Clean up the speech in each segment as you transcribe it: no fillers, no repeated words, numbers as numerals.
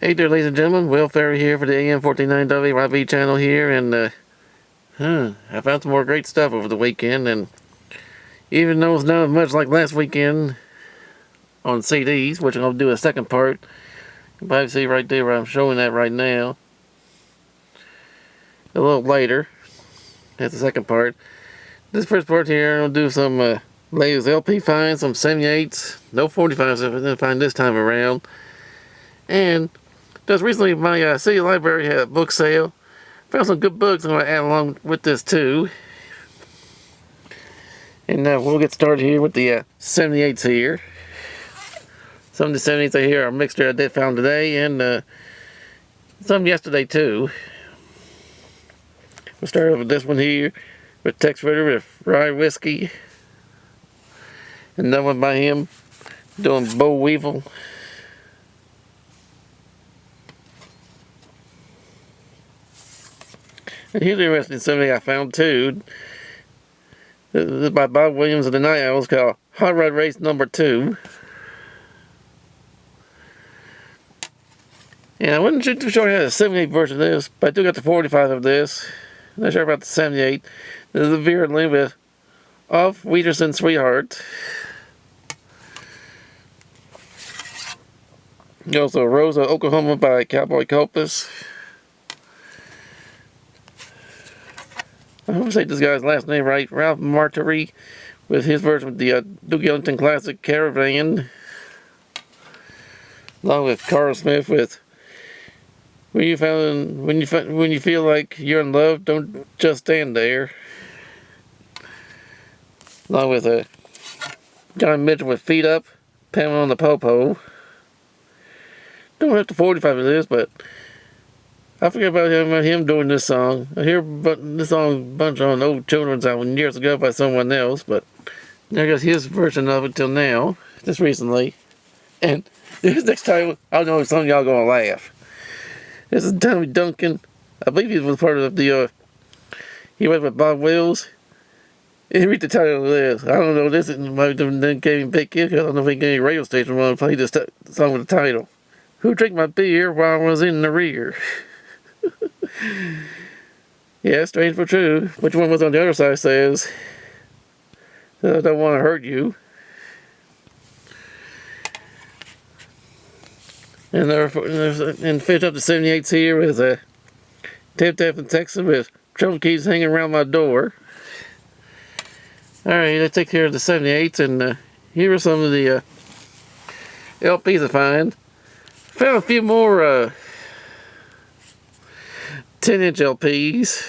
Hey there, ladies and gentlemen. Will Ferry here for the AM 1490 WYB channel here, and I found some more great stuff over the weekend, and even though it's not as much like last weekend on CDs, which I'm going to do a second part, you can probably see right there where I'm showing that right now. A little later, that's the second part. This first part here, I'm going to do some latest LP finds, some 78s, no 45s I didn't find this time around, and just recently, my city library had a book sale. Found some good books I'm going to add along with this too. And we'll get started here with the 78s here. Some of the 78s I hear are a mixture I did found today, and some yesterday too. We'll start off with this one here with Tex Ritter with Rye Whiskey. Another one by him doing Boll Weevil. And here's the interesting something I found too. This is by Bob Williams of the Night Owls, called Hot Rod Race Number 2. And I wasn't too sure I had a 78 version of this, but I do got the 45 of this. I'm not sure about the 78. This is a Vera Lynn with Off Wheaterson Sweetheart. Also Rose of Oklahoma by Cowboy Copas. I hope I say this guy's last name right. Ralph Martiri with his version of the Duke Ellington classic Caravan. Along with Carl Smith with when you feel like you're in love, don't just stand there. Along with John Mitchell with Feet Up, Pamela on the Popo. Don't have to 45 of this, but I forget about him doing this song. I hear this song a bunch on old children's album years ago by someone else, but I guess his version of it till now, just recently. And this next time, I know some of y'all gonna laugh. This is Tommy Duncan. I believe he was part of the, he went with Bob Wills. And read the title of this. I don't know, this might have been Kevin Big Kid, I don't know if he gave any radio station want to play this song with the title. Who drank my beer while I was in the rear? Yeah, strange but true. Which one was on the other side says, I don't want to hurt you. And finish up the 78s here with Tap Tap in Texas with Trouble Keys Hanging Around My Door. Alright, let's take care of the 78s, and here are some of the LPs I find. Found a few more 10-inch LPs.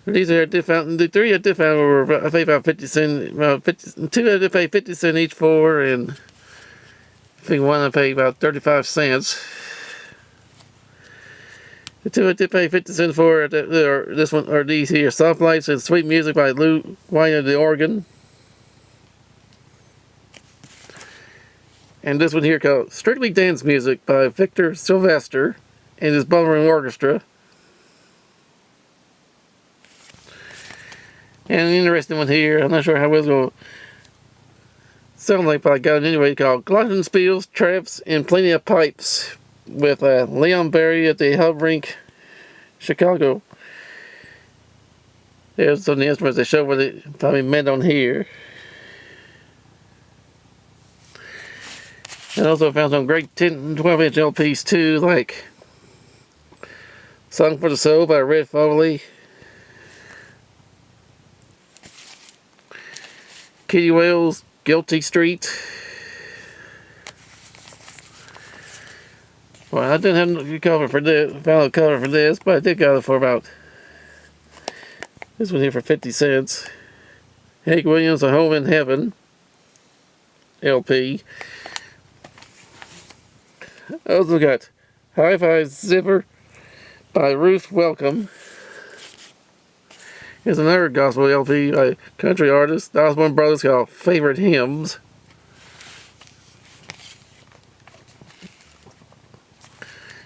These are the 3 I did find were I paid about 50 cents. 2 I did pay 50 cents each for, and I think one I paid about 35 cents. The 2 I did pay 50 cents for this one are these here: Soft Lights and Sweet Music by Lou Wine of the Organ. And this one here called Strictly Dance Music by Victor Sylvester and his Ballroom Orchestra. And an interesting one here, I'm not sure how it's going to sound like, but I got it anyway, called Glockenspiels, Traps, and Plenty of Pipes with Leon Barry at the Hub Rink, Chicago. There's some of the instruments they show what it probably meant on here. And also found some great 10 and 12-inch LPs too, like Song for the Soul by Red Foley, Kitty Wales, Guilty Street. Well, I didn't have a cover for this, found a cover for this, but I did got it for about, this one here for 50 cents. Hank Williams, A Home in Heaven LP. I also got Hi-Fi Zipper by Ruth Welcome. Here's another gospel LP by country artist, the Osborne Brothers, called Favorite Hymns.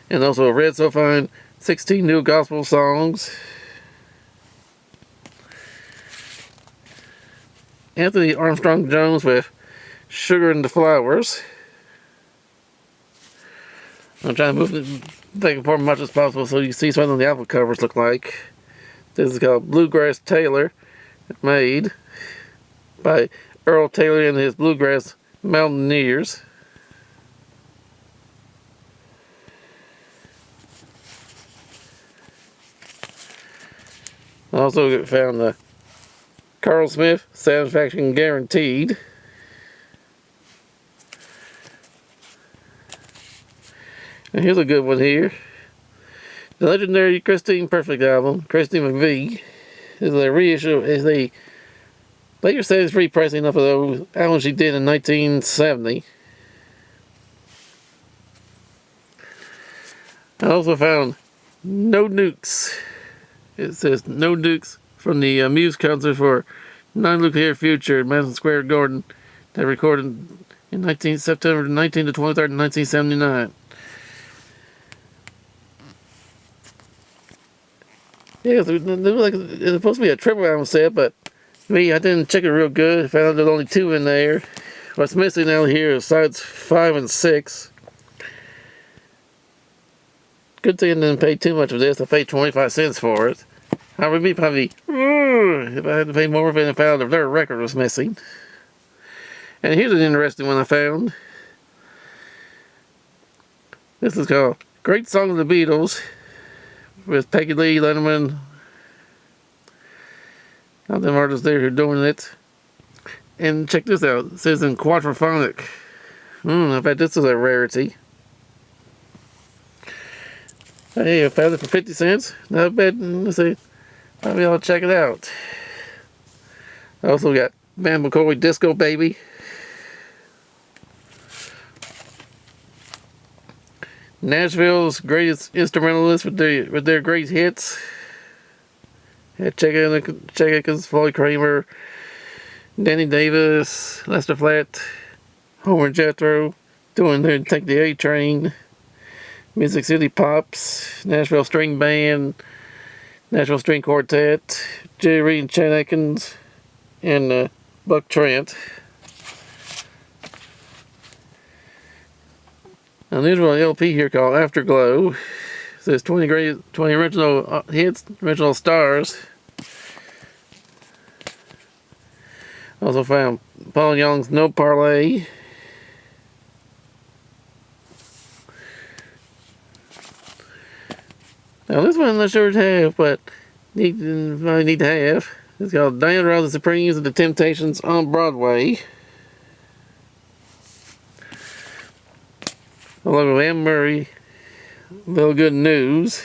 And also a Red So Fine, 16 New Gospel Songs. Anthony Armstrong Jones with Sugar and the Flowers. I'm trying to move the thing apart as much as possible so you see what the album covers look like. This is called Bluegrass Taylor, made by Earl Taylor and his Bluegrass Mountaineers. I also found the Carl Smith Satisfaction Guaranteed. And here's a good one here. The legendary Christine Perfect album, Christine McVie, is a reissue, is a later series repressing of the album she did in 1970. I also found No Nukes. It says No Nukes from the Muse concert for Non-Nuclear Future in Madison Square Garden that recorded in September 19 to 23rd, 1979. Yeah, it's supposed to be a triple album set, but I didn't check it real good. I found out there's only 2 in there. What's missing out here is sides 5 and 6. Good thing I didn't pay too much of this. I paid 25 cents for it. I would be probably, if I had to pay more if I found if their record was missing. And here's an interesting one I found. This is called Great Song of the Beatles, with Peggy Lee, Letterman, all them artists there who are doing it. And check this out. It says in quadraphonic. I bet this is a rarity. Hey, I found it for 50 cents. Not bad. Let's see. Maybe I'll check it out. I also got Van McCoy Disco Baby. Nashville's greatest instrumentalists with their great hits. Yeah, check it because Floyd Kramer, Danny Davis, Lester Flatt, Homer Jethro, doing their Take the A Train, Music City Pops, Nashville String Band, Nashville String Quartet, Jerry Reed and Chet Atkins, and Buck Trent. Now there's an LP here called Afterglow. It says 20 original hits, original stars. Also found Paul Young's No Parlay. Now this one I'm not sure to have, but I need to have. It's called Diana Ross and the Supremes and the Temptations on Broadway. Along with Anne Murray, Little Good News.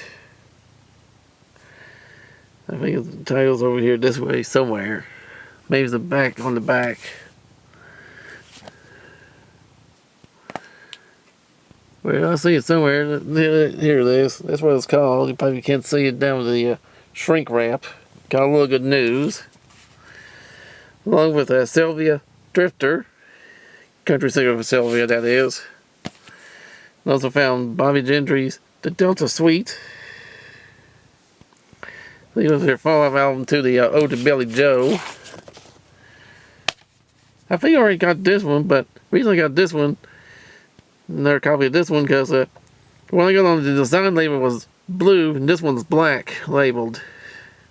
I think the title's over here this way somewhere. Maybe it's the back on the back. Well, I see it somewhere. Here it is. That's what it's called. You probably can't see it down with the shrink wrap. Called Little Good News. Along with Sylvia Drifter. Country singer for Sylvia, that is. I also found Bobby Gentry's The Delta Suite. It was their follow-up album to the Ode to Billy Joe. I think I already got this one, but the reason I got this one, another copy of this one, because when I got on the design label was blue, and this one's black labeled.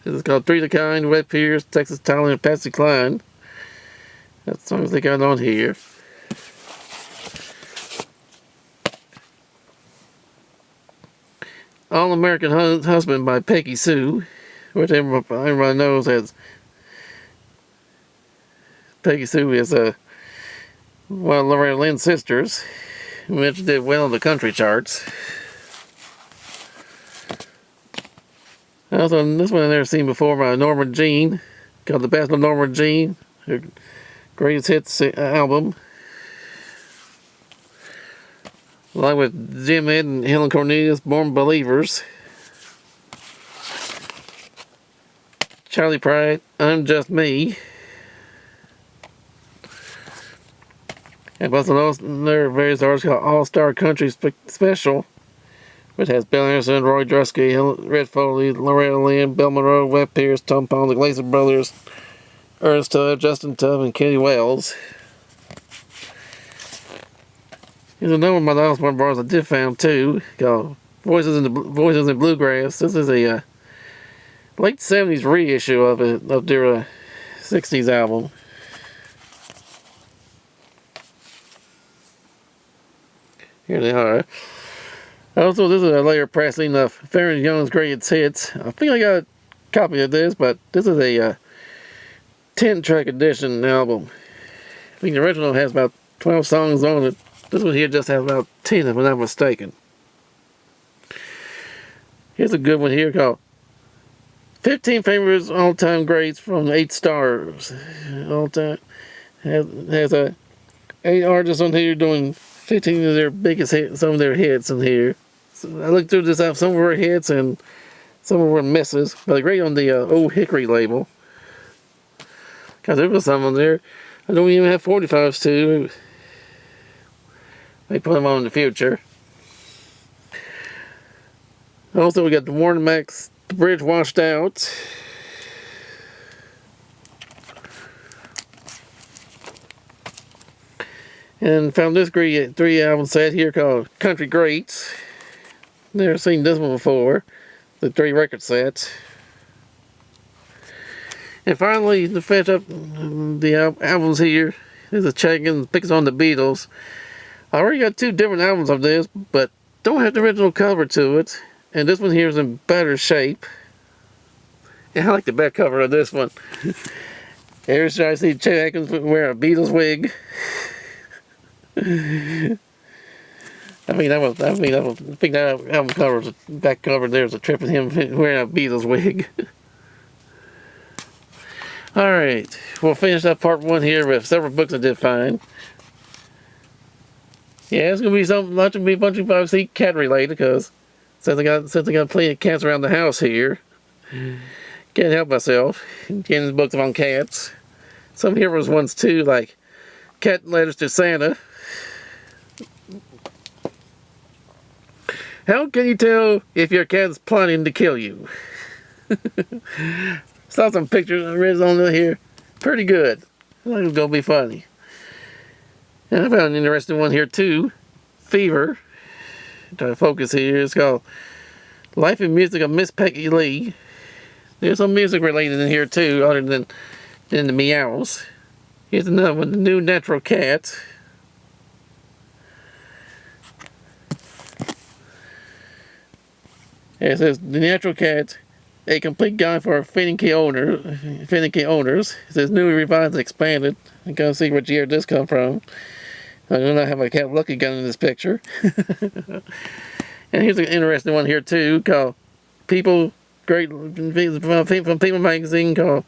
This is called Three the Kind, Wet Pierce, Texas Talent, and Patsy Cline. That's the songs they got on here. All American Husband by Peggy Sue, which everybody knows as Peggy Sue is one of Loretta Lynn's sisters, which did well on the country charts. Also, this one I've never seen before by Norma Jean, called The Best of Norma Jean, her greatest hits album. Along with Jim Ed and Helen Cornelius, Born Believers. Charlie Pride, I'm Just Me. And plus there are various artists called All-Star Country Special, which has Bill Anderson, Roy Drusky, Red Foley, Loretta Lynn, Bill Monroe, Webb Pierce, Tom Pond, the Glazer Brothers, Ernest Tubb, Justin Tubb, and Kenny Wells. Here's another one of my last one bars I did found too, called Voices in Bluegrass. This is a late 70s reissue of their 60s album. Here they are. Also, this is a later pressing of Farron Young's Greatest Hits. I think I got a copy of this, but this is a 10-track edition album. I think the original has about 12 songs on it. This one here just has about 10, if I'm not mistaken. Here's a good one here called 15 Favorites All-Time Greats from 8 Stars. All time has 8 artists on here doing 15 of their biggest hits, some of their hits in here. So I looked through this out, some of her hits and some of her misses, but great on the Old Hickory label. Cause there was some on there. I don't even have 45s too. May put them on in the future. Also, we got the Warren Max, The Bridge Washed Out. And found this great 3-album set here called Country Greats. Never seen this one before. The 3 record sets. And finally, to finish up the albums here, there's a check and picks on the Beatles. I already got 2 different albums of this, but don't have the original cover to it. And this one here is in better shape. And I like the back cover of this one. Here's I see Chet Atkins wear a Beatles wig. I think that album cover, the back cover there's a trip of him wearing a Beatles wig. Alright, we'll finish up part 1 here with several books I did find. Yeah, it's gonna be a bunch of obviously cat related, because since I got plenty of cats around the house here, can't help myself getting books on cats. Some heroes ones too, like Cat Letters to Santa. How can you tell if your cat's plotting to kill you? Saw some pictures I read on here. Pretty good. I thought it was going to be funny. And I found an interesting one here too. Fever. Try to focus here. It's called Life and Music of Miss Peggy Lee. There's some music related in here too, other than the meows. Here's another one, The New Natural Cat. It says The Natural Cat, a complete guide for finicky owners. It says newly revised and expanded. I gotta see what year this come from. I do not have a Cat Lucky gun in this picture. And here's an interesting one here too, called from People Magazine, called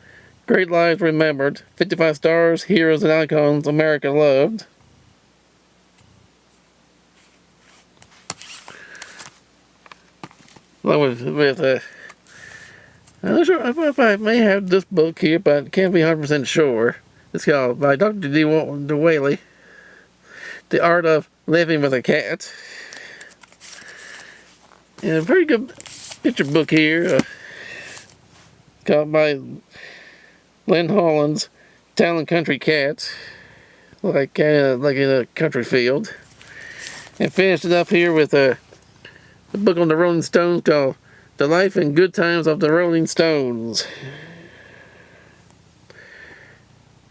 Great Lives Remembered. 55 Stars, Heroes and Icons America Loved. I'm not sure if I may have this book here, but can't be 100% sure. It's called by Dr. DeWhaley, The Art of Living with a Cat. And a very good picture book here, called by Lynn Holland's Town Country Cats, like in a country field. And finished it up here with a book on the Rolling Stones called The Life and Good Times of the Rolling Stones.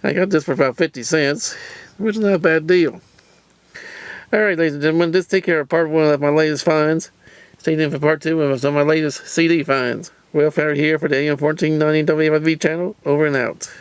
I got this for about 50 cents, which is not a bad deal. Alright, ladies and gentlemen, this take care of part 1 of my latest finds. Stay tuned for part 2 of some of my latest CD finds. Welfare here for the AM 1490 WFB channel. Over and out.